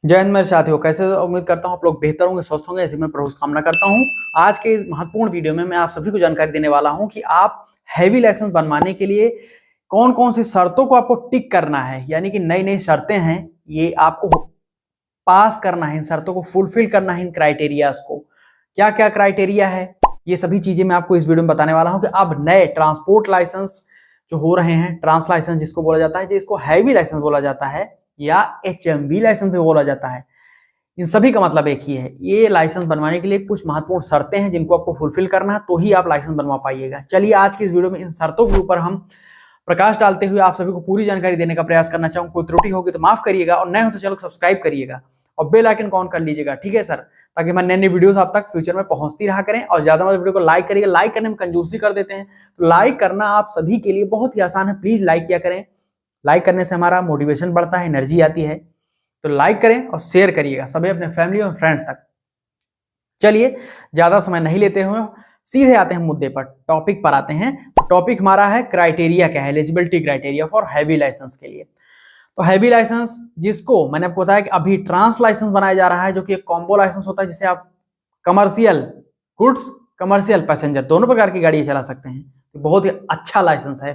जय हिंद मेरे साथियों, कैसे हो? उम्मीद करता हूँ आप लोग बेहतर होंगे, स्वस्थ होंगे, ऐसे मैं प्रभु से कामना करता हूँ। आज के इस महत्वपूर्ण वीडियो में मैं आप सभी को जानकारी देने वाला हूँ कि आप हैवी लाइसेंस बनवाने के लिए कौन कौन सी शर्तों को आपको टिक करना है, यानी कि नई नई शर्तें हैं, ये आपको पास करना है, इन शर्तों को फुलफिल करना है, इन क्राइटेरियाज को। क्या क्या क्राइटेरिया है, ये सभी चीजें मैं आपको इस वीडियो में बताने वाला हूँ कि अब नए ट्रांसपोर्ट लाइसेंस जो हो रहे हैं, ट्रांस लाइसेंस जिसको बोला जाता है, जिसको हैवी लाइसेंस बोला जाता है या HMV लाइसेंस भी बोला जाता है, इन सभी का मतलब एक ही है। ये लाइसेंस बनवाने के लिए कुछ महत्वपूर्ण शर्तें हैं जिनको आपको फुलफिल करना है, तो ही आप लाइसेंस बनवा पाइएगा। चलिए आज की इस वीडियो में इन शर्तों के ऊपर हम प्रकाश डालते हुए आप सभी को पूरी जानकारी देने का प्रयास करना चाहूँ। कोई त्रुटि होगी तो माफ करिएगा, और नए हो तो चैनल को सब्सक्राइब करिएगा और बेल आइकन को ऑन कर लीजिएगा, ठीक है सर, ताकि हमारे नए नए वीडियोस आप तक फ्यूचर में पहुंचती रहा करें। और ज्यादा वीडियो को लाइक करिएगा, लाइक करने में कंजूसी कर देते हैं, तो लाइक करना आप सभी के लिए बहुत ही आसान है, प्लीज लाइक किया करें। लाइक करने से हमारा मोटिवेशन बढ़ता है, एनर्जी आती है, तो लाइक करें और शेयर करिएगा सभी अपने फैमिली और फ्रेंड्स तक। चलिए ज्यादा समय नहीं लेते हुए सीधे आते हैं मुद्दे पर, टॉपिक पर आते हैं। तो टॉपिक हमारा है क्राइटेरिया क्या है, eligibility criteria for heavy license के लिए। तो हैवी लाइसेंस जिसको मैंने आपको बताया कि अभी ट्रांस लाइसेंस बनाया जा रहा है, जो कि एक कॉम्बो लाइसेंस होता है, जिसे आप कमर्शियल गुड्स, कमर्शियल पैसेंजर दोनों प्रकार की गाड़ी चला सकते हैं। तो बहुत ही अच्छा लाइसेंस है।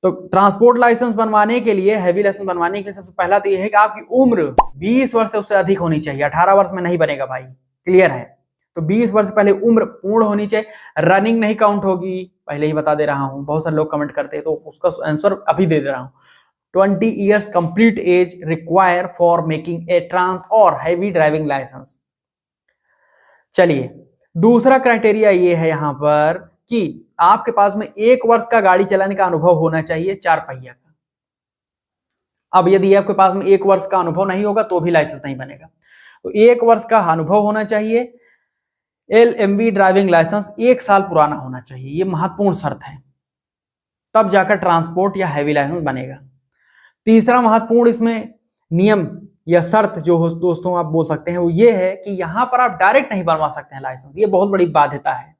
तो ट्रांसपोर्ट लाइसेंस बनवाने के लिए, हैवी लाइसेंस बनवाने के लिए सबसे पहला तो यह है कि आपकी उम्र 20 वर्ष से उससे अधिक होनी चाहिए। 18 वर्ष में नहीं बनेगा भाई, क्लियर है। तो 20 वर्ष पहले उम्र पूर्ण होनी चाहिए। रनिंग नहीं काउंट होगी, पहले ही बता दे रहा हूं, बहुत सारे लोग कमेंट करते हैं, तो उसका आंसर अभी दे दे रहा हूं। 20 years complete age required for making a trans और heavy driving license। चलिए दूसरा क्राइटेरिया ये है यहां पर कि आपके पास में 1 वर्ष का गाड़ी चलाने का अनुभव होना चाहिए, 4 पहिया का। अब यदि आपके पास में 1 वर्ष का अनुभव नहीं होगा तो भी लाइसेंस नहीं बनेगा। तो 1 वर्ष का अनुभव होना चाहिए। LMV ड्राइविंग लाइसेंस 1 साल पुराना होना चाहिए, ये महत्वपूर्ण शर्त है, तब जाकर ट्रांसपोर्ट या हैवी लाइसेंस बनेगा। तीसरा महत्वपूर्ण इसमें नियम या शर्त जो हो दोस्तों आप बोल सकते हैं, वो ये है कि यहां पर आप डायरेक्ट नहीं बनवा सकते हैं लाइसेंस, ये बहुत बड़ी बाध्यता है।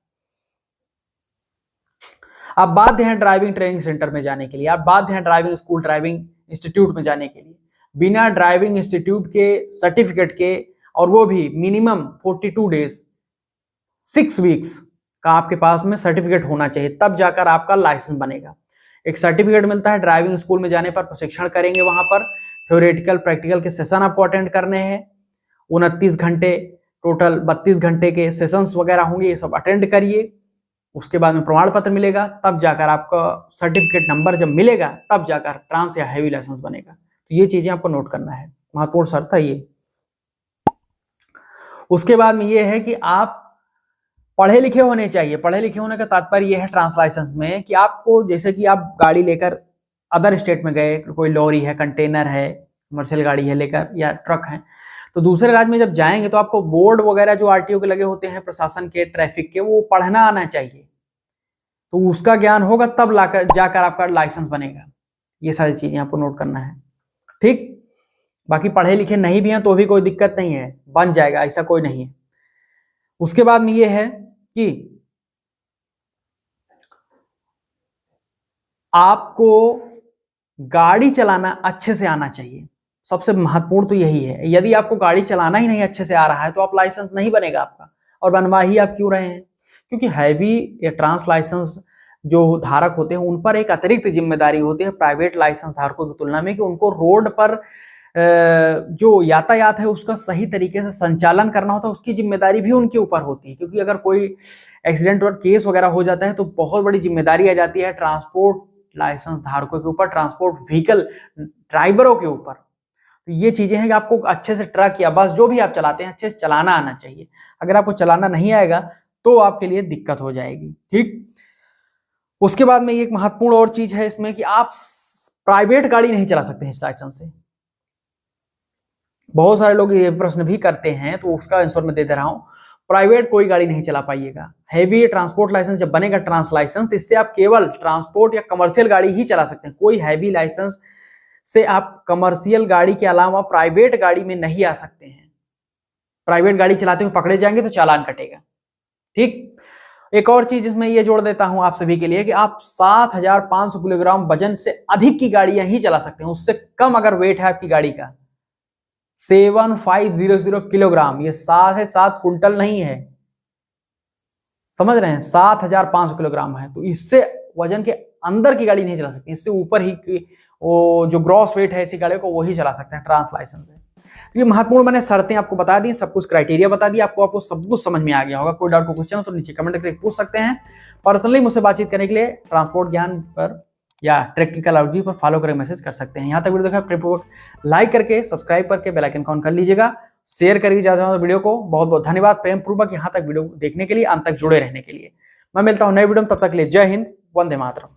आप बाध्य हैं ड्राइविंग ट्रेनिंग सेंटर में जाने के लिए, आप बाध्य हैं ड्राइविंग स्कूल, ड्राइविंग इंस्टीट्यूट में जाने के लिए, बिना ड्राइविंग इंस्टीट्यूट के सर्टिफिकेट के, और वो भी मिनिमम 42 डेज 6 वीक्स का आपके पास में सर्टिफिकेट होना चाहिए, तब जाकर आपका लाइसेंस बनेगा। एक सर्टिफिकेट मिलता है, ड्राइविंग स्कूल में जाने पर प्रशिक्षण करेंगे, वहां पर थ्योरेटिकल प्रैक्टिकल के सेशन आपको अटेंड करने हैं। 29 घंटे टोटल 32 घंटे के सेशंस वगैरह होंगे, ये सब अटेंड करिए। उसके बाद में प्रमाण पत्र मिलेगा, तब जाकर आपका सर्टिफिकेट नंबर जब मिलेगा तब जाकर ट्रांस या हैवी लाइसेंस बनेगा। तो ये चीजें आपको नोट करना है, महत्वपूर्ण शर्त है ये। उसके बाद में ये है कि आप पढ़े लिखे होने चाहिए। पढ़े लिखे होने का तात्पर्य यह है ट्रांस लाइसेंस में कि आपको, जैसे कि आप गाड़ी लेकर अदर स्टेट में गए, कोई लॉरी है, कंटेनर है, कमर्शियल गाड़ी है लेकर, या ट्रक है, तो दूसरे राज्य में जब जाएंगे तो आपको बोर्ड वगैरह जो RTO के लगे होते हैं, प्रशासन के, ट्रैफिक के, वो पढ़ना आना चाहिए। तो उसका ज्ञान होगा तब जाकर आपका लाइसेंस बनेगा। ये सारी चीजें आपको नोट करना है, ठीक। बाकी पढ़े लिखे नहीं भी हैं तो भी कोई दिक्कत नहीं है, बन जाएगा, ऐसा कोई नहीं है। उसके बाद में ये है कि आपको गाड़ी चलाना अच्छे से आना चाहिए, सबसे महत्वपूर्ण तो यही है। यदि आपको गाड़ी चलाना ही नहीं अच्छे से आ रहा है तो आप लाइसेंस नहीं बनेगा आपका, और बनवा ही आप क्यों रहे हैं? क्योंकि हैवी या ट्रांस लाइसेंस जो धारक होते हैं उन पर एक अतिरिक्त जिम्मेदारी होती है प्राइवेट लाइसेंस धारकों की तुलना में, कि उनको रोड पर जो यातायात है उसका सही तरीके से संचालन करना होता है, उसकी जिम्मेदारी भी उनके ऊपर होती है। क्योंकि अगर कोई एक्सीडेंट और केस वगैरह हो जाता है तो बहुत बड़ी जिम्मेदारी आ जाती है ट्रांसपोर्ट लाइसेंस धारकों के ऊपर, ट्रांसपोर्ट व्हीकल ड्राइवरों के ऊपर। तो ये चीजें हैं कि आपको अच्छे से ट्रक या बस जो भी आप चलाते हैं अच्छे से चलाना आना चाहिए। अगर आपको चलाना नहीं आएगा तो आपके लिए दिक्कत हो जाएगी, ठीक। उसके बाद में एक महत्वपूर्ण और चीज है इसमें कि आप प्राइवेट गाड़ी नहीं चला सकते हैं इस लाइसेंस से। बहुत सारे लोग ये प्रश्न भी करते हैं, तो उसका आंसर मैं दे दे रहा हूं। प्राइवेट कोई गाड़ी नहीं चला पाइएगा। हैवी ट्रांसपोर्ट लाइसेंस जब बनेगा, ट्रांस लाइसेंस, तो इससे आप केवल ट्रांसपोर्ट या कमर्शियल गाड़ी ही चला सकते हैं। कोई हैवी लाइसेंस से आप कमर्शियल गाड़ी के अलावा प्राइवेट गाड़ी में नहीं आ सकते हैं। प्राइवेट गाड़ी चलाते हुए पकड़े जाएंगे तो चालान कटेगा, ठीक। एक और चीज इसमें ये जोड़ देता हूं आप सभी के लिए कि आप 7500 किलोग्राम वजन से अधिक की गाड़ियां ही चला सकते हैं। उससे कम अगर वेट है आपकी गाड़ी का, 7500 किलोग्राम, ये 7.7 कुंटल नहीं है, समझ रहे हैं, 7500 किलोग्राम है। तो इससे वजन के अंदर की गाड़ी नहीं चला सकती, इससे ऊपर ही वो जो ग्रॉस वेट है इसी गाड़ी को वही चला सकते हैं ट्रांस लाइसेंस से। तो ये महत्वपूर्ण मैंने शर्तें आपको बता दी, सब कुछ क्राइटेरिया बता दिया आपको सब कुछ समझ में आ गया होगा। कोई डाउट को क्वेश्चन हो तो नीचे कमेंट करके पूछ सकते हैं। पर्सनली मुझसे बातचीत करने के लिए ट्रांसपोर्ट ज्ञान पर या टेक्निकलॉजी पर फॉलो करके मैसेज कर सकते हैं। यहाँ तक वीडियो देखा प्रेमपूर्वक लाइक करके सब्सक्राइब करके बेल आइकन ऑन कर लीजिएगा, शेयर करिए ज्यादा से वीडियो को। बहुत बहुत धन्यवाद प्रेमपूर्वक यहाँ तक वीडियो देखने के लिए, अंत तक जुड़े रहने के लिए। मैं मिलता हूँ नए वीडियो में, तब तक के लिए जय हिंद, वंदे मातरम।